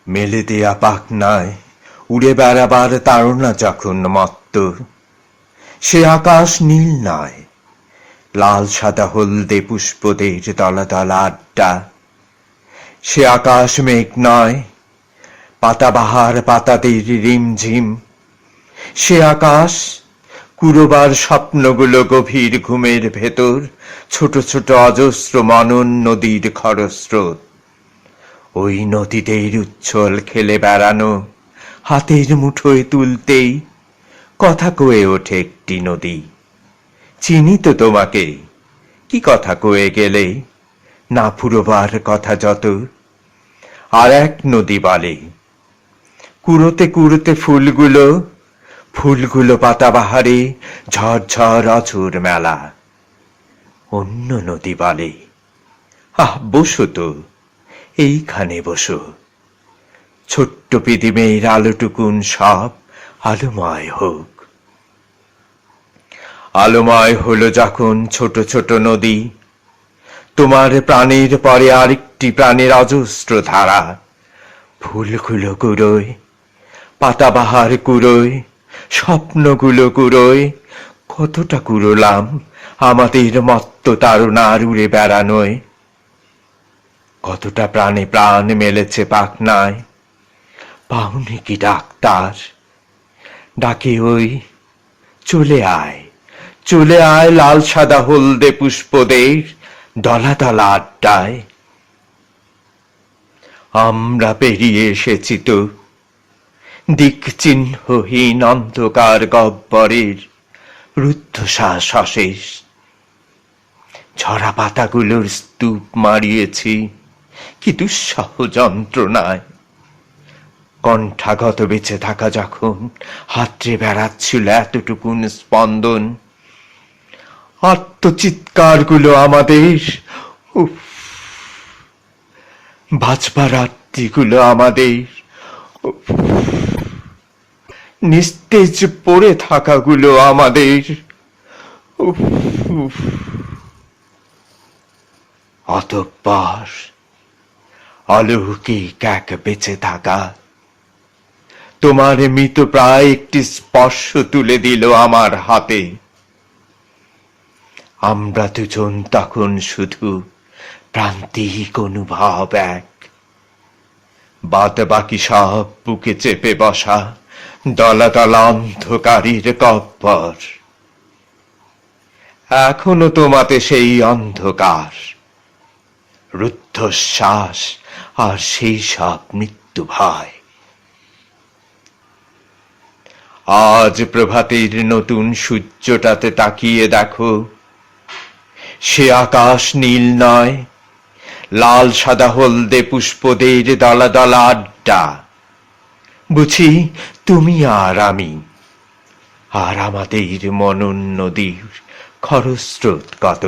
মেলে দেয়া পাখনায় উড়ে বেড়াবার তাড়না যখন মত্ত, সে আকাশ নীল নয়, লাল সাদা হলদে পুষ্পদের দলা দলা আড্ডা। সে আকাশ মেঘ নয়, পাতাবাহার পাতাদের রিমঝিম। সে আকাশ কুরোবার স্বপ্নগুলো গভীর ঘুমের ভেতর, ছোট ছোট অজস্র মনন নদীর খরস্রোত। ওই নদীদের উচ্ছল খেলে বেড়ানো হাতের মুঠোয় তুলতেই কথা কয়ে ওঠে একটি নদী, চিনি তো তোমাকে, কি কথা কয়ে গেলে না ফুরোবার কথা যত। আর এক নদী বলে, কুড়োতে কুড়োতে ফুলগুলো, ফুলগুলো পাতাবাহারে ঝড়ঝড় অঝোর মেলা। অন্য নদী বলে, আহ বসো তো, এইখানে বসো, ছোট্ট পৃথিবীর আলোটুকুন সব আলোময় হোক। আলোময় হলো যখন ছোট ছোট নদী, তোমার প্রাণের পরে আরেকটি প্রাণের অজস্র ধারা। ফুলগুলো কুড়োয়, পাতাবাহার কুড়োয়, স্বপ্নগুলো কুড়োয়। কতটা কুড়োলাম আমাদের মত্ত তারুণার উড়ে বেড়ানোয়। কতটা প্রাণে প্রাণ মেলেছে পাখনায়, পাওনি কি ডাক্তার? ডাকে ওই, চলে আয়, চলে আয় লাল সাদা হলদে পুষ্পদের দলা দলা আড্ডায়। আমরা পেরিয়ে এসেছি তো দিক চিহ্নহীন অন্ধকার গহ্বরের রুদ্ধশ্বাস অশেষ। ঝরা পাতাগুলোর স্তূপ মারিয়েছি কি দুঃসহ যন্ত্রণায়। কণ্ঠাগত বেঁচে থাকা যখন হাতড়ে বেড়াচ্ছিল এতটুকুন স্পন্দন, আত্মচিৎকারগুলো আমাদের, উফ, বাঁচবার রাত্রিগুলো আমাদের, উফ, নিস্তেজ পড়ে থাকাগুলো আমাদের, উফ, উফ। অতঃপর অলৌকিক এক বেঁচে থাকা তোমার মৃত প্রায় একটি স্পর্শ তুলে দিল আমার হাতে। আমরা দুজন তখন শুধু প্রান্তিক অনুভব এক, বাদ বাকি সব বুকে চেপে বসা দলা দলা অন্ধকারের গহ্বর। এখনো তোমাতে সেই অন্ধকার, রুদ্ধশ্বাস আর সেই সব মৃত্যু ভয়। আজ প্রভাতের নতুন সূর্যটাতে তাকিয়ে দেখো, সে আকাশ নীল নয়, লাল সাদা হলদে পুষ্পদের দলা দলা আড্ডা। বুঝি তুমি আর আমি, আর আমাদের মনন নদীর খরস্রোত কত।